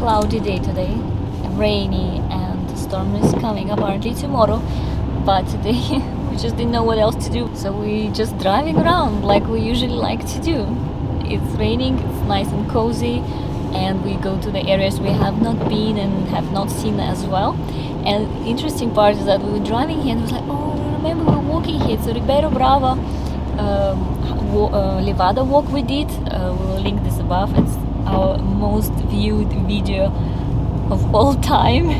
cloudy day today, rainy, and the storm is coming apparently tomorrow. But today we just didn't know what else to do, so we just driving around like we usually like to do. It's raining, it's nice and cozy, and we go to the areas we have not been and have not seen as well. And interesting part is that we were driving here and it was like, oh, remember we were walking here. It's a Ribeira Brava Levada walk we did. We will link this above. It's our most viewed video of all time.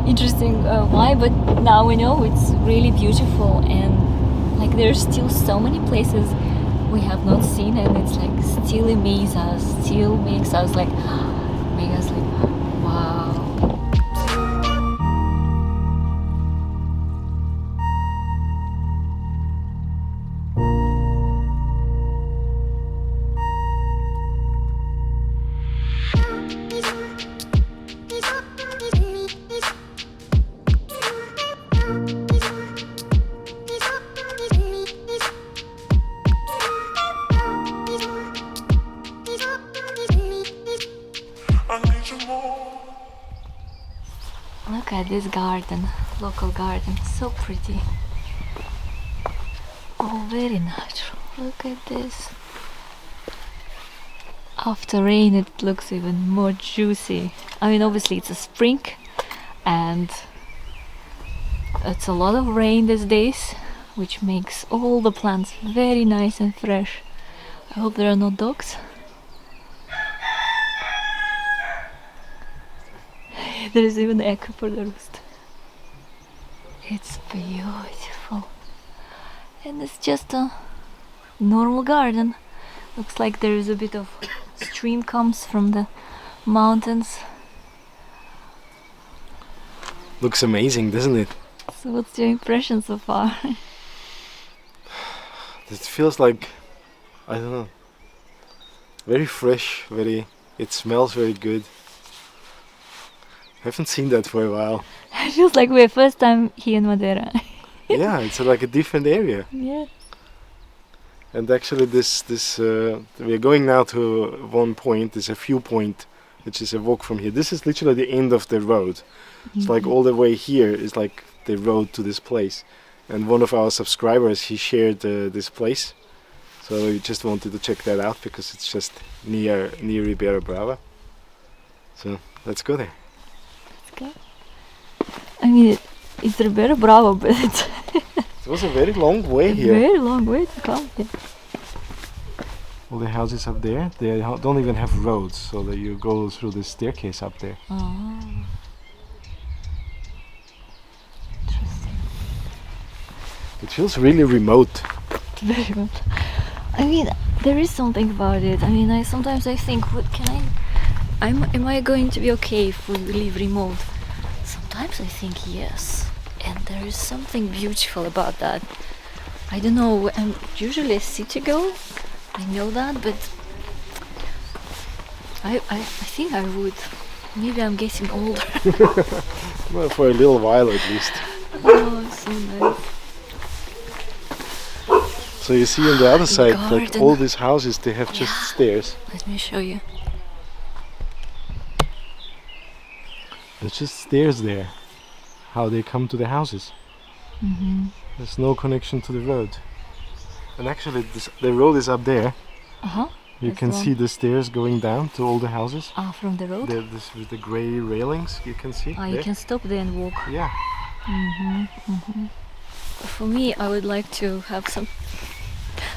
Interesting why, but now we know it's really beautiful, and like there's still so many places we have not seen, and it's like still amazes us, still makes us like wow. Look at this garden, local garden, so pretty. Oh, very natural. Look at this. After rain it looks even more juicy. I mean, obviously it's a spring and it's a lot of rain these days, which makes all the plants very nice and fresh. I hope there are no dogs. There is even echo for the roost. It's beautiful. And it's just a normal garden. Looks like there is a bit of stream comes from the mountains. Looks amazing, doesn't it? So what's your impression so far? It feels like, I don't know, very fresh, it smells very good. I haven't seen that for a while. It feels like we're first time here in Madeira. Yeah, it's like a different area. Yeah. And actually we are going now to one point, there's a viewpoint, which is a walk from here. This is literally the end of the road. It's like all the way here is like the road to this place. And one of our subscribers, he shared this place. So we just wanted to check that out because it's just near Ribeira Brava. So let's go there. Let's go. I mean, it's Ribeira Brava, but it's it was a very long way here. Very long way to come here. All the houses up there, they don't even have roads, so that you go through the staircase up there. Oh. Interesting. It feels really remote. Very remote. I mean, there is something about it. I mean, sometimes I think, what can am I going to be okay if we live remote? Sometimes I think yes, and there is something beautiful about that. I don't know, I'm usually a city girl, I know that, but I think I would. Maybe I'm getting older. Well, for a little while at least. Oh, so nice. So you see on the other side, like Garden. all these houses, they have just stairs. Let me show you. There's just stairs there. How they come to the houses. There's no connection to the road. And actually the road is up there. You can see the stairs going down to all the houses. Ah, from the road? This with the grey railings, you can see. Ah, you can stop there and walk. Yeah. For me, I would like to have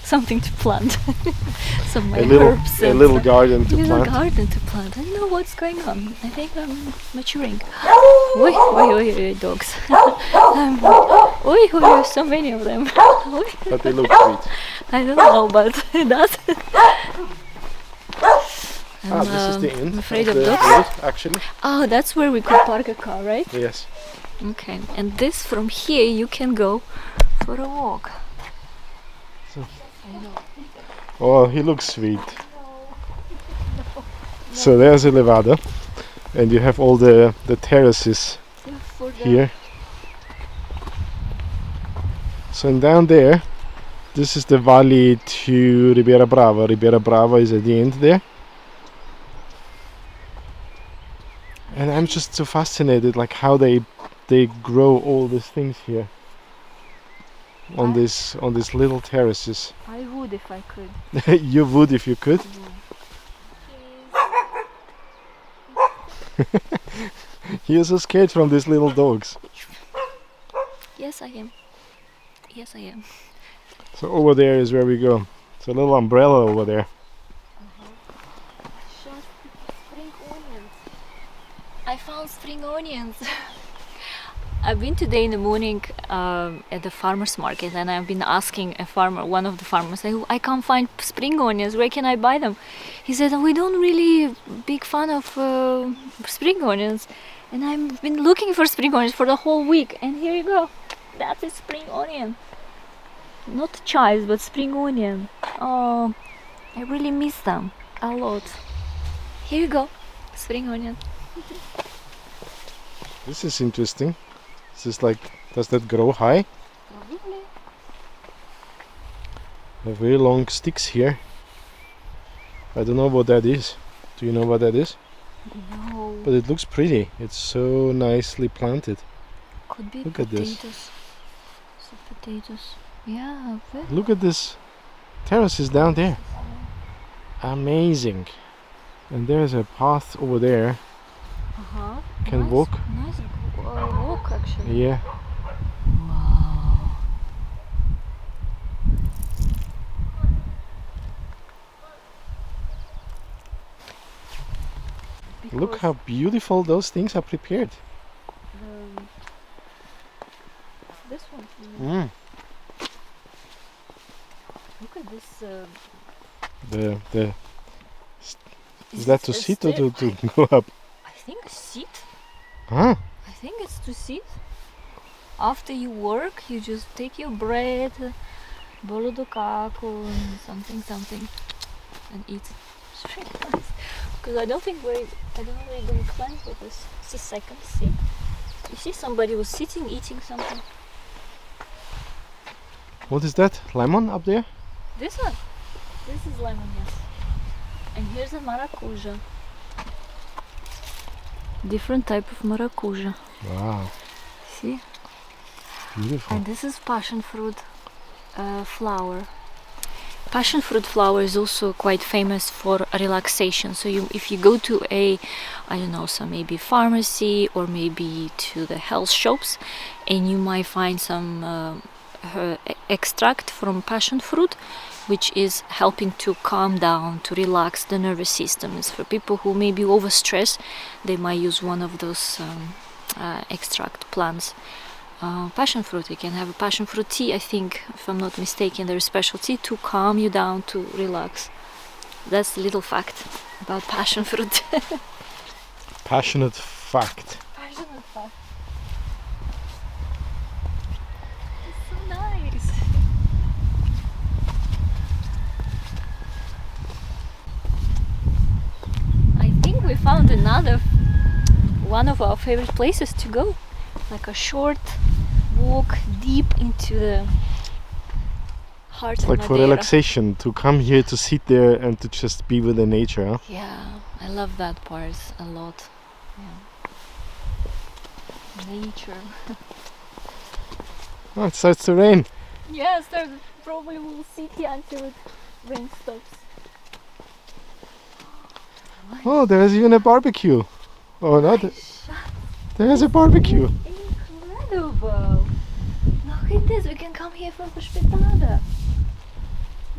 something to plant. Some herbs. A little garden to plant. A little plant. garden to plant. I don't know what's going on. I think I'm maturing. Oi, oi, oi, oi, dogs. Oi, oi, so many of them. But they look sweet. I don't know, but that's. This is the end. I'm afraid of the dogs. road, actually. Oh, that's where we could park a car, right? Yes. Okay, and this from here you can go for a walk. So. Oh, he looks sweet. So there's a Levada, and you have all the terraces here. So and down there, this is the valley to Ribeira Brava. Ribeira Brava is at the end there. And I'm just so fascinated, like how they grow all these things here on these little terraces. I would if I could. You would if you could. You're so scared from these little dogs. Yes, I am. Yes, I am. So over there is where we go. It's a little umbrella over there. Just spring onions. I found spring onions. I've been today in the morning at the farmer's market, and I've been asking one of the farmers, I can't find spring onions, where can I buy them? He said, we don't really big fan of spring onions. And I've been looking for spring onions for the whole week, and here you go. That is spring onion. Not chives, but spring onion. Oh, I really miss them a lot. Here you go, spring onion. This is interesting. This is like, does that grow high? Probably. Have very long sticks here. I don't know what that is. Do you know what that is? No. But it looks pretty. It's so nicely planted. Could be Look at potatoes. this. Some potatoes. Yeah. Look at this terraces down there. Amazing. And there's a path over there. Uh-huh. Can nice, walk. Nice walk, actually. Yeah. Wow. Look how beautiful those things are prepared. This one. Mm. Look at this. Is that to sit or to go up? I think sit. Huh? I think it's to sit. After you work, you just take your bread, bolo do caco, and something, and eat it. It's really nice. Because I don't know we're going to climb for this. It's the second seat. You see, somebody was sitting, eating something. What is that? Lemon up there? This one. This is lemon, yes. And here's a maracuja. Different type of maracuja. Wow. See? Beautiful. And this is passion fruit flower. Passion fruit flower is also quite famous for relaxation. So if you go to some maybe pharmacy or maybe to the health shops, and you might find some extract from passion fruit, which is helping to calm down, to relax the nervous system. It's for people who may be overstressed, they might use one of those extract plants. Passion fruit, you can have a passion fruit tea, I think, if I'm not mistaken. There is special tea to calm you down, to relax. That's the little fact about passion fruit. Passionate fact. Passionate fact. It's so nice. I think we found one of our favorite places to go. Like a short walk deep into the heart of Like Madeira. for relaxation, to come here to sit there and to just be with the nature, huh? Yeah, I love that part a lot. Yeah. Nature. Oh, it starts to rain. Yes, probably we'll sit here until it rain stops. Oh, there's even a barbecue. Oh, not. There's a barbecue. Incredible! Look at this, we can come here for the espetada.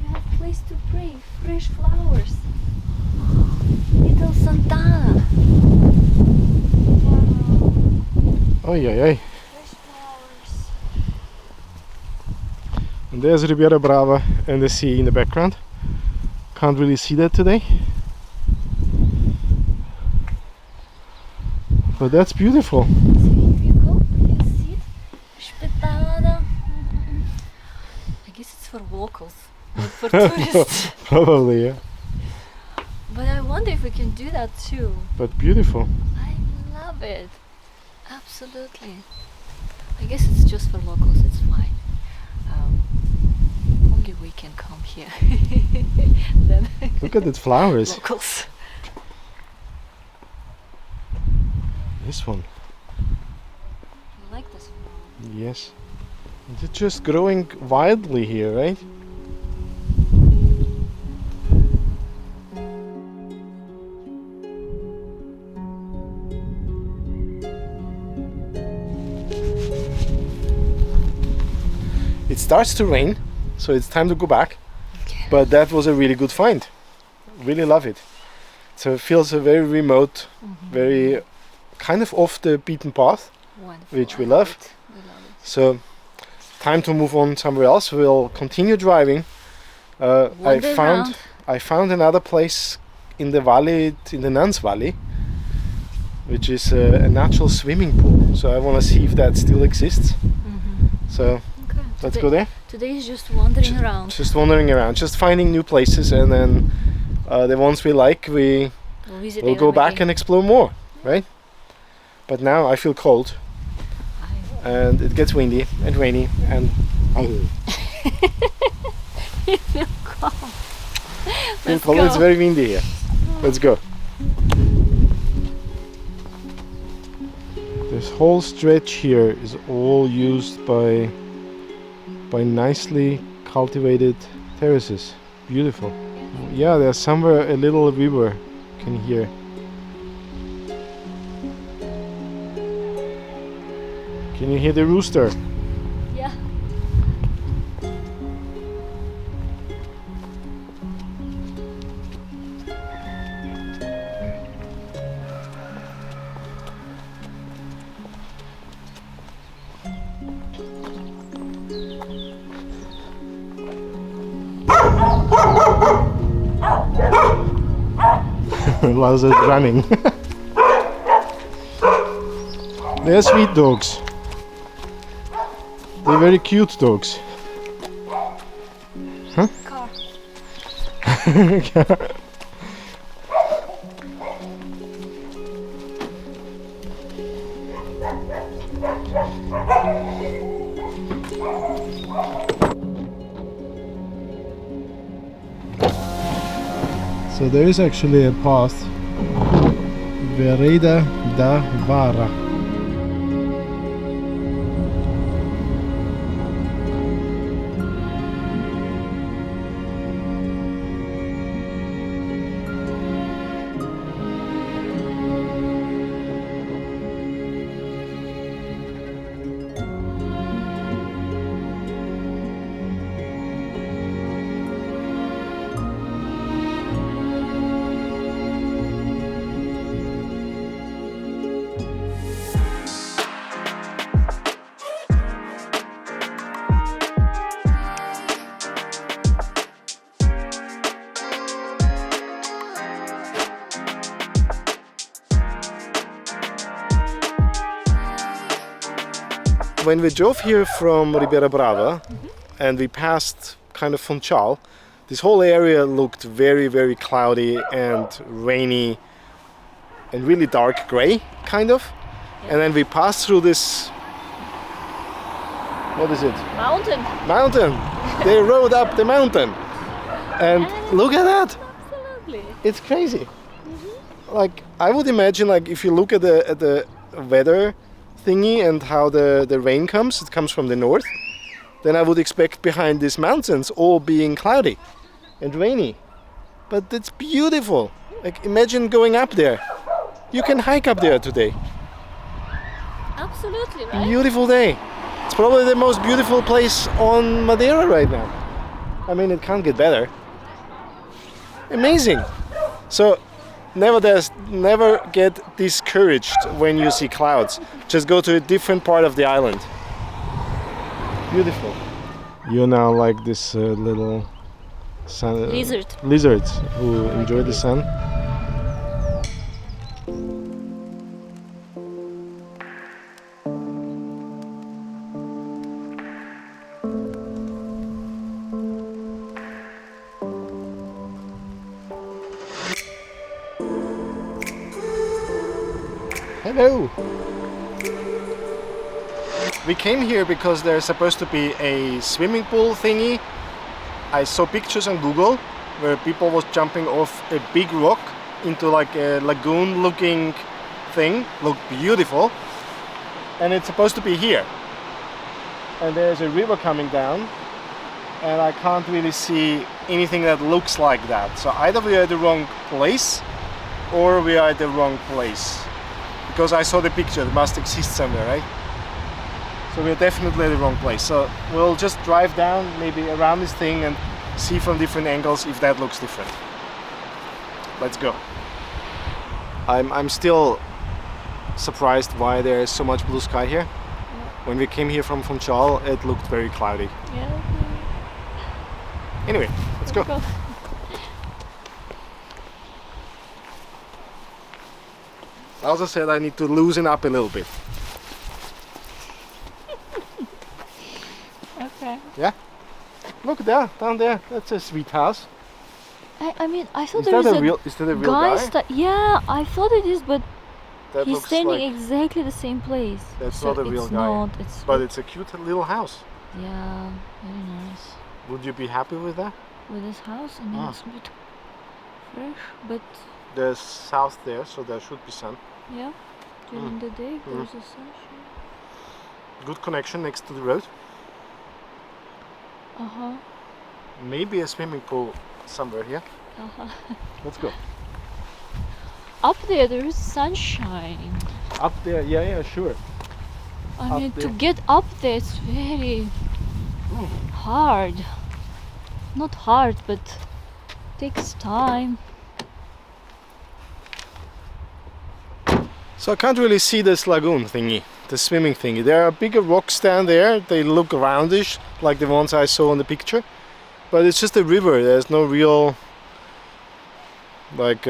You have a place to pray, fresh flowers. Little Santana. Wow. Oi, oi, oi. Fresh flowers. And there's Riviera Brava and the sea in the background. Can't really see that today. But that's beautiful. So if you go, you can see it. Espetada. I guess it's for locals, not for tourists. Probably, yeah. But I wonder if we can do that too. But beautiful. I love it. Absolutely. I guess it's just for locals, it's fine. Only we can come here. Then Look at the flowers. locals. this one. I like this one. Yes. It's just growing wildly here, right? It starts to rain, so it's time to go back. But that was a really good find. Really love it. So it feels very remote, very kind of off the beaten path, Wonderful. which we love. We love it. So time to move on somewhere else. We'll continue driving. Wander around. I found another place in the valley, in the Nuns Valley, which is a natural swimming pool. So I want to see if that still exists. So Okay. let's go there. Today is just wandering around. Just wandering around, just finding new places, and then the ones we like, we'll go back and explore more, right? But now I feel cold, and it gets windy and rainy, and You feel cold. feel Let's cold. go. It's very windy here. Let's go. This whole stretch here is all used by nicely cultivated terraces. Beautiful. Yeah, there's somewhere a little river you can hear. Can you hear the rooster? Yeah. Laza's running. They're sweet dogs. They're very cute dogs. Huh? Car. So there is actually a path, Vereda da Vara. When we drove here from Ribeira Brava and we passed kind of Funchal, this whole area looked very, very cloudy and rainy and really dark gray, kind of. And then we passed through this, what is it? Mountain. Mountain. They rode up the mountain. And look at that. Absolutely. It's crazy. Like, I would imagine, like, if you look at the weather thingy and how the rain comes, it comes from the north, then I would expect behind these mountains all being cloudy and rainy. But it's beautiful. Like, imagine going up there. You can hike up there today. Absolutely, right? Beautiful day. It's probably the most beautiful place on Madeira right now. I mean, it can't get better. Amazing. So never get discouraged when you see clouds. Just go to a different part of the island. Beautiful. You're now like this little lizards who enjoy the sun. Hello! We came here because there's supposed to be a swimming pool thingy. I saw pictures on Google where people was jumping off a big rock into like a lagoon looking thing looked beautiful, and it's supposed to be here. And there's a river coming down, and I can't really see anything that looks like that. So either we are at the wrong place, or we are at the wrong place. Because I saw the picture, it must exist somewhere, right? So we're definitely at the wrong place. So we'll just drive down, maybe around this thing, and see from different angles if that looks different. Let's go. I'm still surprised why there is so much blue sky here. When we came here from Funchal, it looked very cloudy. Yeah. Anyway, let's go. I also said I need to loosen up a little bit. Okay. Yeah? Look there, down there. That's a sweet house. I mean, I thought Is there was that a real guy? Yeah, I thought it is, but That he's looks standing like exactly the same place. that's So not a real it's guy. Not, it's But it's a cute little house. yeah, very nice. Would you be happy with that? With this house, I mean, it's a bit fresh, but There's south there, so there should be sun. yeah, during the day there's a sunshine. Good connection next to the road. Maybe a swimming pool somewhere here. Let's go. Up there is sunshine. Up there, yeah, sure. I Up mean, to there. get up there, it's very hard. Not hard, but takes time. So I can't really see this lagoon thingy, the swimming thingy. There are bigger rocks down there. They look roundish, like the ones I saw in the picture. But it's just a river. There's no real, like,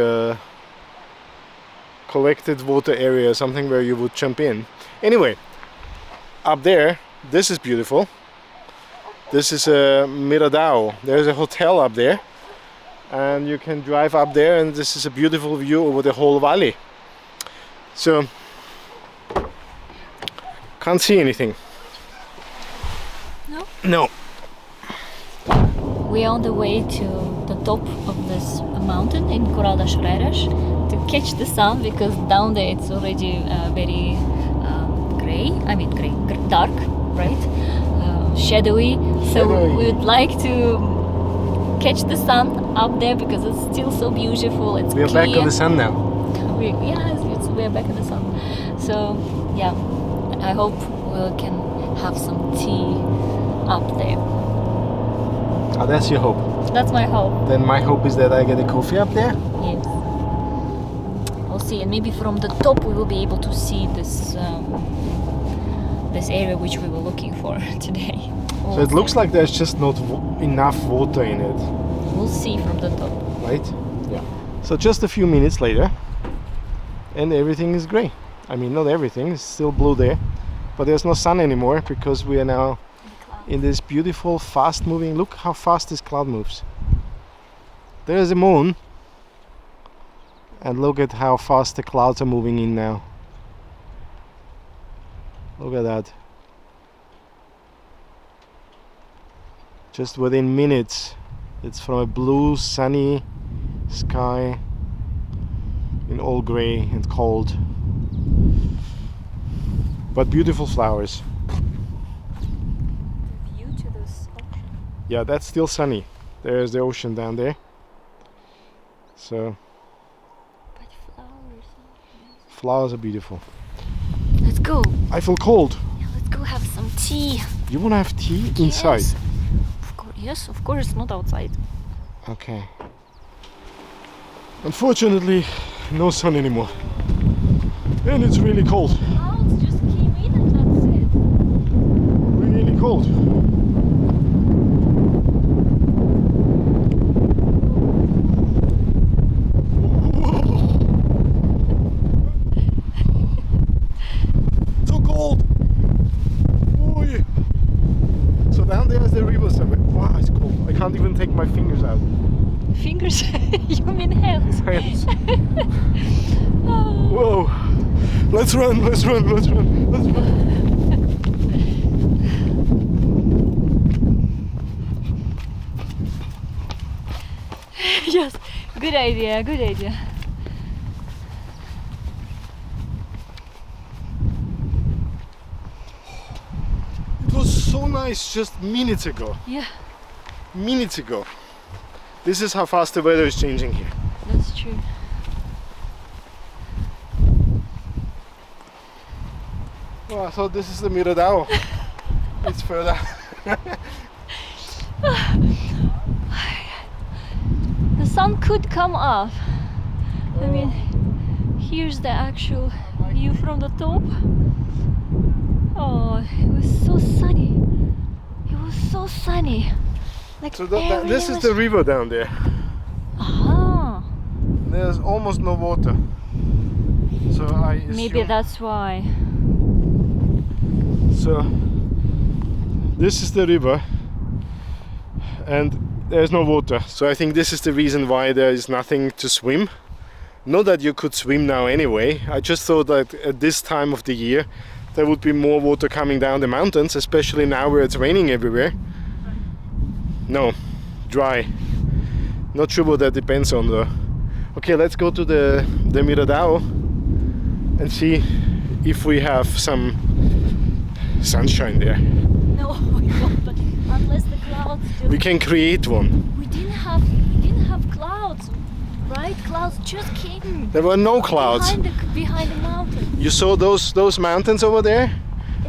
collected water area, something where you would jump in. Anyway, up there, this is beautiful. This is a Miradao. There's a hotel up there, and you can drive up there, and this is a beautiful view over the whole valley. So, can't see anything. No? No. We are on the way to the top of this mountain in Coral das Freiras to catch the sun, because down there it's already very gray. I mean dark, right? Shadowy. So Shadowy. we would like to catch the sun up there because it's still so beautiful. It's We are clear. back in the sun now. We're back in the sun. So yeah, I hope we can have some tea up there. Oh, that's your hope. That's my hope. Then my hope is that I get a coffee up there. Yes. We'll see, and maybe from the top we will be able to see this this area which we were looking for today. So it looks like there's just not enough water in it, We'll see from the top. right? Yeah. So just a few minutes later, and everything is grey. I mean, not everything, it's still blue there, but there's no sun anymore because we are now in this beautiful, fast-moving. Look how fast this cloud moves. There is a moon, and look at how fast the clouds are moving in now. Look at that. Just within minutes, it's from a blue, sunny sky in all grey and cold, but beautiful flowers. The view to this ocean. Yeah, that's still sunny. There's the ocean down there. So But flowers. flowers are beautiful. Let's go. I feel cold. Yeah, let's go have some tea. You wanna have tea inside? Yes. Yes, of course, not outside. Okay. Unfortunately, no sun anymore. And it's really cold. Clouds just came in and that's it. Really cold. So cold. Oh, yeah. So down there is the river somewhere. Wow, it's cold. I can't even take my fingers out. Fingers? You mean hands? Hands. Oh. Whoa. Let's run, let's run, let's run, let's run. Yes, good idea, good idea. nice just minutes ago. Yeah, Minutes ago. This is how fast the weather is changing here. that's true. Oh, I thought this is the Miradao. It's further. The sun could come off. I mean, here's the actual view from the top. Oh, it was so sunny. It was so sunny. Like So this is the river down there. Ah, There's almost no water. So I assume, maybe that's why. So this is the river and there's no water. So I think this is the reason why there is nothing to swim. Not that you could swim now anyway. I just thought that at this time of the year there would be more water coming down the mountains, especially now where it's raining everywhere. No, dry. Not sure what that depends on though. Okay, let's go to the Miradao and see if we have some sunshine there. No, we don't. But unless the clouds just. We can create one. We didn't have clouds, right? Clouds just came There were no clouds. behind the mountain. You saw those mountains over there?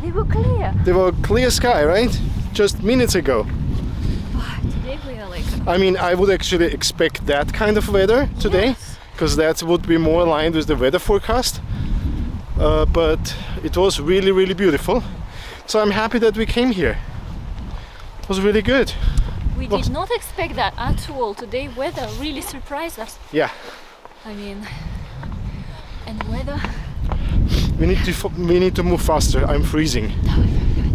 They were clear. They were clear sky, right? Just minutes ago. Today we are like. I mean, I would actually expect that kind of weather today, Yes. because that would be more aligned with the weather forecast. But it was really, really beautiful. So I'm happy that we came here. It was really good. We did not expect that at all. Today weather really surprised us. Yeah, I mean, and weather. we need to move faster. I'm freezing.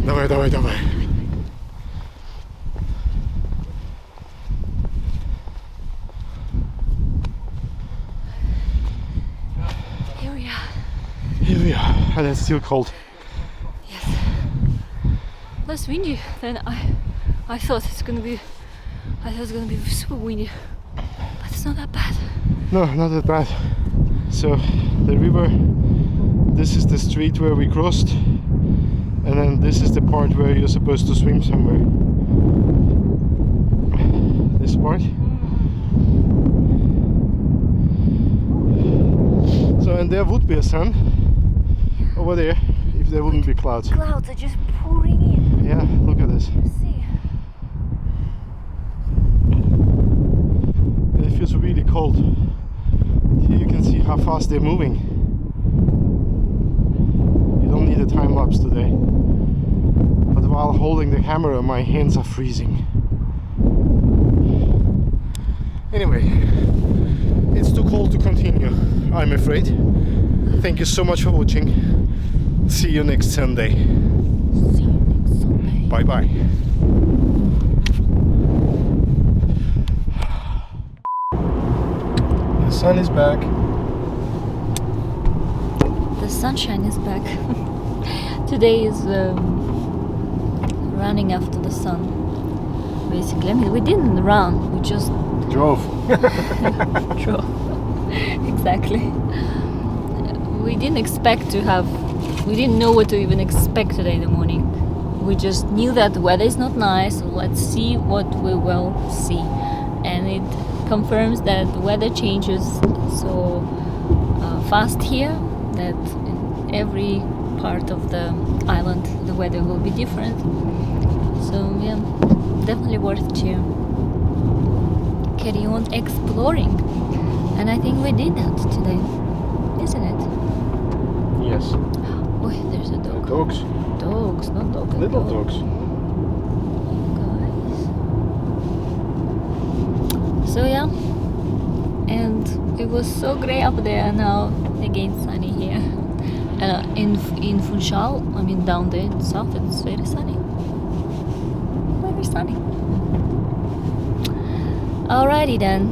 Давай, давай, давай. Here we are. Here we are, and it's still cold. Yes. Less windy than I thought it's gonna be. I thought it's gonna be super windy, but it's not that bad. No, not that bad. So the river, this is the street where we crossed, and then this is the part where you're supposed to swim somewhere. This part. So, and there would be a sun over there if there wouldn't be clouds. Clouds are just pouring in. Yeah, look at this. See. And it feels really cold. Here you can see how fast they're moving. You don't need a time lapse today. But while holding the camera, my hands are freezing. Anyway, it's too cold to continue, I'm afraid. Thank you so much for watching. See you next Sunday. See you next Sunday. Bye bye. The sun is back. The sunshine is back. Today is running after the sun. Basically, I mean, we didn't run. We just Drove. drove. Exactly. We didn't expect to have. We didn't know what to even expect today in the morning. We just knew that the weather is not nice. So let's see what we will see, and it confirms that the weather changes so fast here that in every part of the island the weather will be different. So yeah, definitely worth to carry on exploring, and I think we did that today, isn't it? Yes. Oh, there's a dog. Dogs. Dogs, not dogs. Little dogs. Guys. So yeah, and it was so grey up there. Now again sunny here. In Funchal, I mean down there in the south, it's very sunny. Very sunny. Alrighty then.